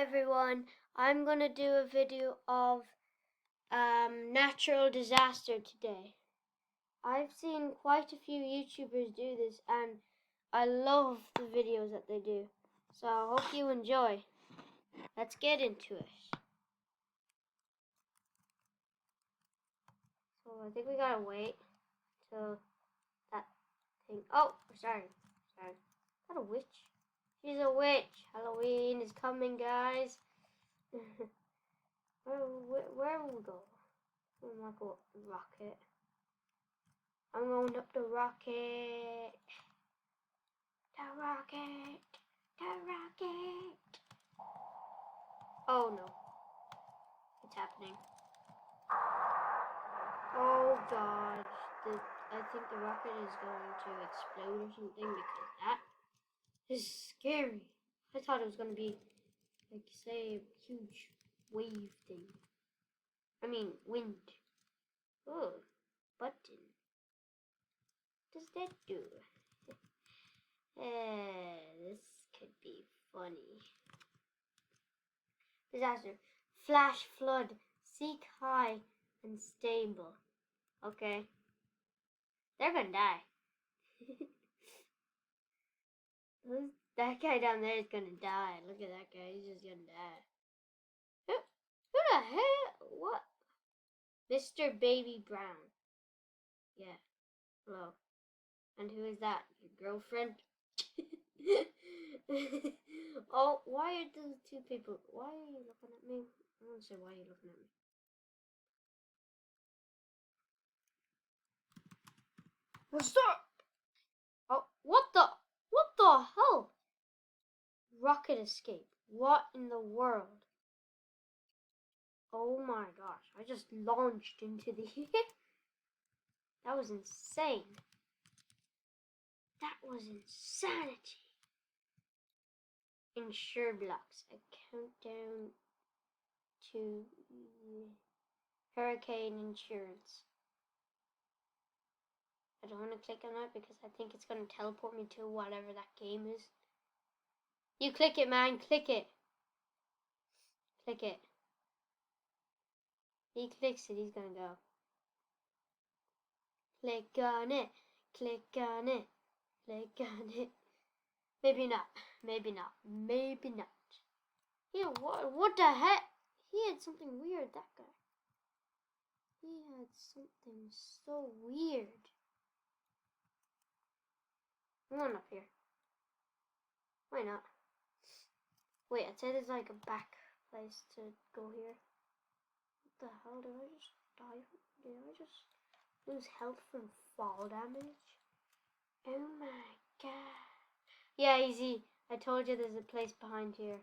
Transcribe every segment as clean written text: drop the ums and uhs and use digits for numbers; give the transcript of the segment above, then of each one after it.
everyone. I'm gonna do a video of natural disaster today. I've seen quite a few YouTubers do this and I love the videos that they do. So I hope you enjoy. Let's get into it. So I think we gotta wait till that thing. Oh, sorry. Is that a witch? She's a witch. Halloween is coming, guys. Where will we go? I might go up the rocket. I'm going up the rocket. The rocket. The rocket. Oh no. It's happening. Oh god. I think the rocket is going to explode or something because that is scary. I thought it was going to be, like, say, a huge wave thing. I mean, wind. Oh, button. What does that do? This could be funny. Disaster. Flash flood. Seek high and stable. Okay. They're gonna die. That guy down there is gonna die. Look at that guy. He's just gonna die. Who the hell? What? Mr. Baby Brown. Yeah. Hello. And who is that? Your girlfriend? Oh, why are those two people? Why are you looking at me? I don't say why you're looking at me. What's that? Oh, what the hell? Rocket escape. What in the world? Oh my gosh, I just launched into the air. That was insane. That was insanity. Insure blocks. A countdown to hurricane insurance. I don't want to click on that because I think it's going to teleport me to whatever that game is. You click it, man. Click it. Click it. He clicks it, he's going to go. Click on it. Click on it. Click on it. Maybe not. Maybe not. Maybe not. Yeah, what the heck? He had something weird, that guy. He had something so weird. I'm going up here. Why not? Wait, I'd say there's like a back place to go here. What the hell? Did I just die? Did I just lose health from fall damage? Oh my god. Yeah, easy. I told you there's a place behind here.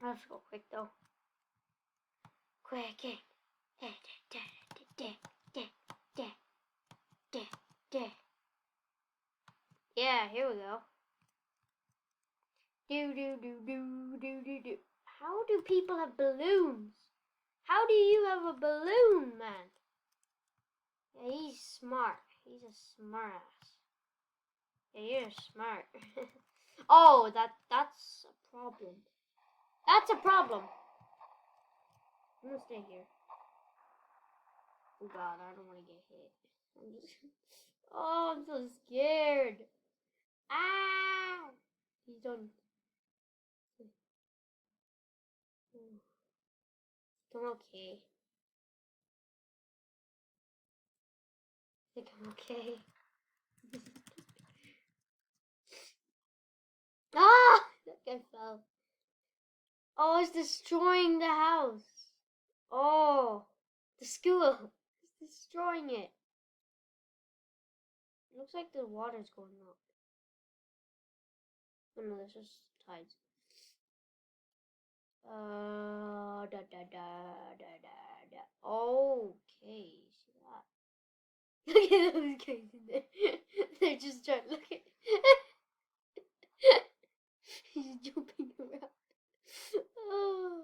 I have to go quick though. Quick. Yeah, here we go. Do. How do people have balloons? How do you have a balloon, man? Yeah, he's smart. He's a smart ass. Yeah, you're smart. Oh, that's a problem. That's a problem. I'm gonna stay here. Oh god, I don't want to get hit. Oh, I'm so scared. Ah! He's done. I'm okay. I think I'm okay. Ah! That guy fell. Oh, it's destroying the house. Oh, the school. It's destroying it. It looks like the water's going up. Oh no, that's just tides. Okay, see that. Look at those guys in there. They're just trying to look at. He's jumping around. Oh,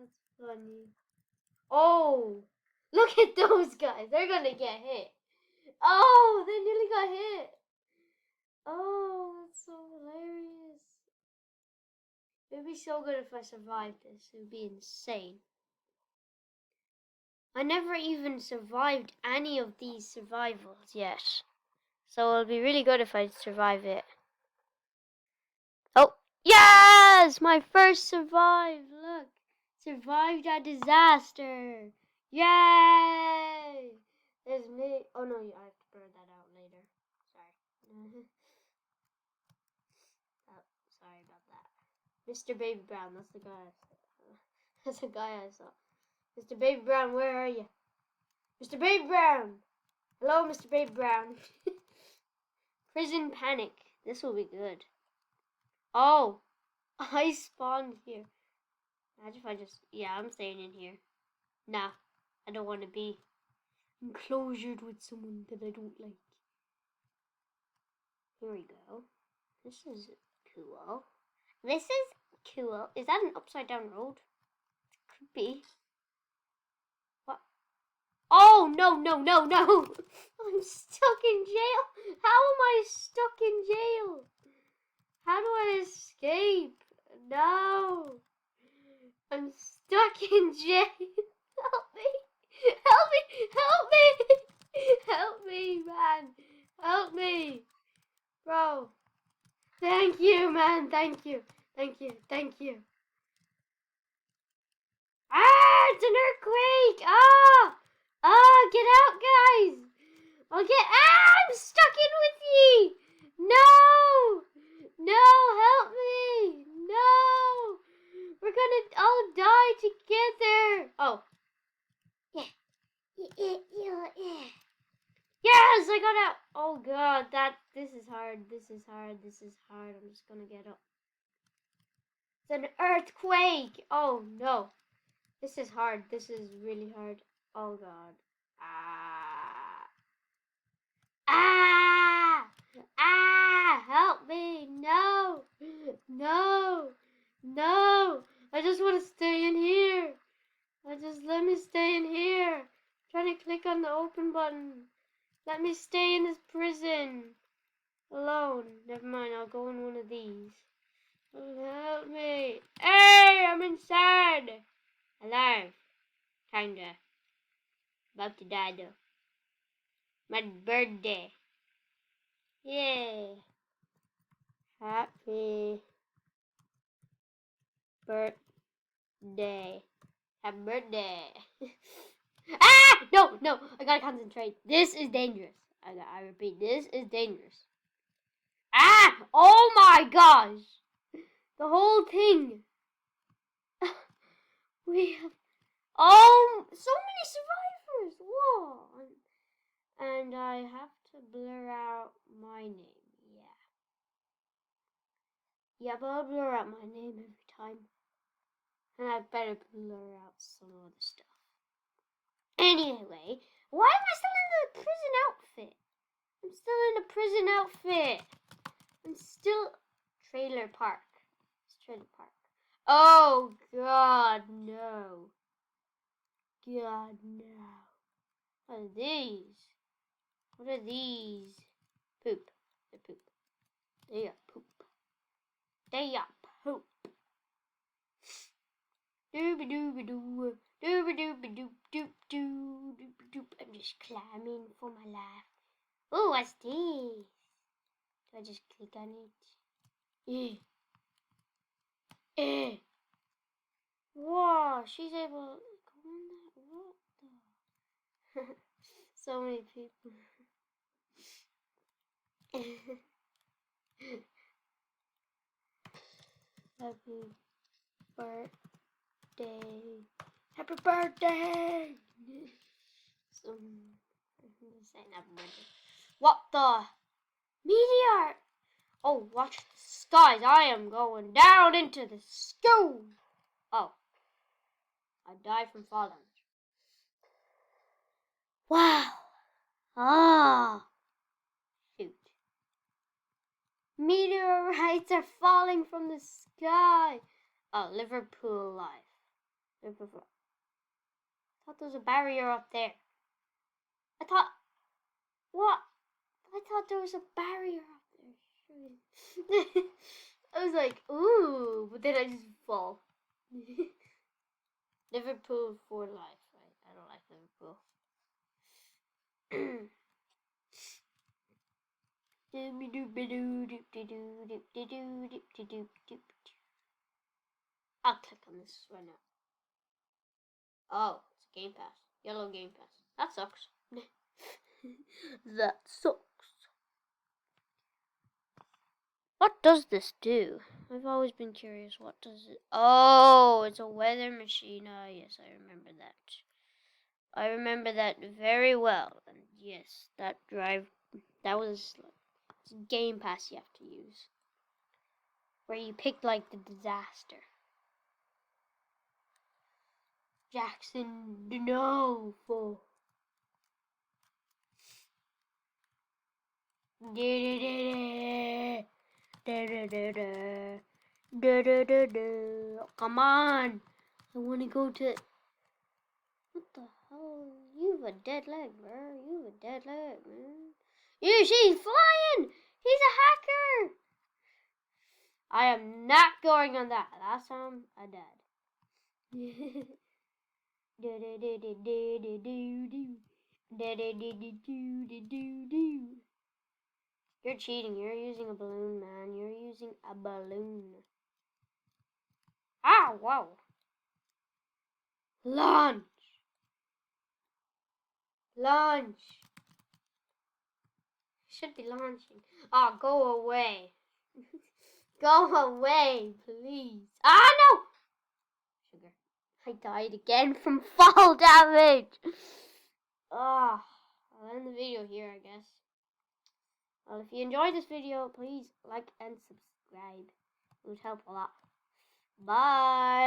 that's funny. Oh, look at those guys. They're gonna get hit. Oh, they nearly got hit. Oh, that's so hilarious. It would be so good if I survived this. It would be insane. I never even survived any of these survivals yet. So it'll be really good if I survive it. Oh, yes! My first survive. Look. Survived a disaster. Yay! There's me. Oh no, I have to blur that out later. Sorry. Oh, sorry about that. Mr. Baby Brown, that's the guy. That's the guy I saw. Mr. Baby Brown, where are you? Mr. Baby Brown! Hello, Mr. Baby Brown. Prison Panic. This will be good. Oh, I spawned here. Imagine if I just... Yeah, I'm staying in here. Nah, I don't want to be enclosured with someone that I don't like. Here we go. This is cool. This is cool. Is that an upside down road? It could be. What? Oh, no, no, no, no. I'm stuck in jail. How am I stuck in jail? How do I escape? No. I'm stuck in jail. Help me. Help me. Help me. Help me, man. Help me. Bro. Thank you, man. Thank you. Thank you. Thank you. Ah, it's an earthquake. Ah. Ah, get out, guys. I'll get... Ah, I'm stuck in with ye. No. No, help me. No. We're gonna all die together. Oh. Yeah. Yeah. Yes, I got out. Oh god, this is hard. This is hard. This is hard. I'm just gonna get up. It's an earthquake. Oh no. This is hard. This is really hard. Oh god. Ah. Ah. Ah. Help me. No. No. No. I just want to stay in here. Let me stay in here. I'm trying to click on the open button. Let me stay in this prison. Alone. Never mind, I'll go in one of these. Help me. Hey, I'm inside. Alive. Kinda. About to die though. My birthday. Yeah. Happy birthday. Happy birthday. Ah! No, no, I gotta concentrate. This is dangerous. I repeat, this is dangerous. Ah! Oh my gosh! The whole thing. We have... Oh, so many survivors. Whoa. And I have to blur out my name. Yeah. Yeah, but I'll blur out my name every time. And I better blur out some other stuff. Anyway, why am I still in the prison outfit? I'm still in a prison outfit. I'm still... Trailer park. It's trailer park. Oh, God, no. God, no. What are these? What are these? Poop. They're poop. They are poop. They are poop. Dooby-dooby-doo. Dooby-dooby-doop-doop-doo. Doop-doop. I'm just climbing for my life. Oh, what's this? Do I just click on it? Whoa, she's able to go in that. What the? So many people. Happy birthday. Happy birthday. So, I'm just saying happy birthday. What the? Meteor. Oh, watch the skies. I am going down into the sky. Oh. I died from falling. Wow. Ah. Shoot. Meteorites are falling from the sky. Oh, Liverpool life. Liverpool. I thought there was a barrier up there. I thought... What? I thought there was a barrier up there. I was like, ooh, but then I just fall. Liverpool for life, right? I don't like Liverpool. I'll click on this right now. Oh, it's Game Pass. Yellow Game Pass. That sucks. That sucks. What does this do? I've always been curious. What does it... Oh, it's a weather machine. Oh, yes, I remember that. I remember that very well. And yes, that was like, Game Pass you have to use. Where you pick, like, the disaster. Jackson, no, for... Come on! I want to go to... What the hell? You have a dead leg, bro. You have a dead leg, man. She's flying! He's a hacker! I am not going on that. Last time, I died. You're cheating. You're using a balloon, man. You're using a balloon. Ah, wow. Launch. Launch. Should be launching. Oh, go away. Go away, please. Ah, no! Sugar. I died again from fall damage. Oh, I'll end the video here, I guess. Well, if you enjoyed this video, please like and subscribe. It would help a lot. Bye.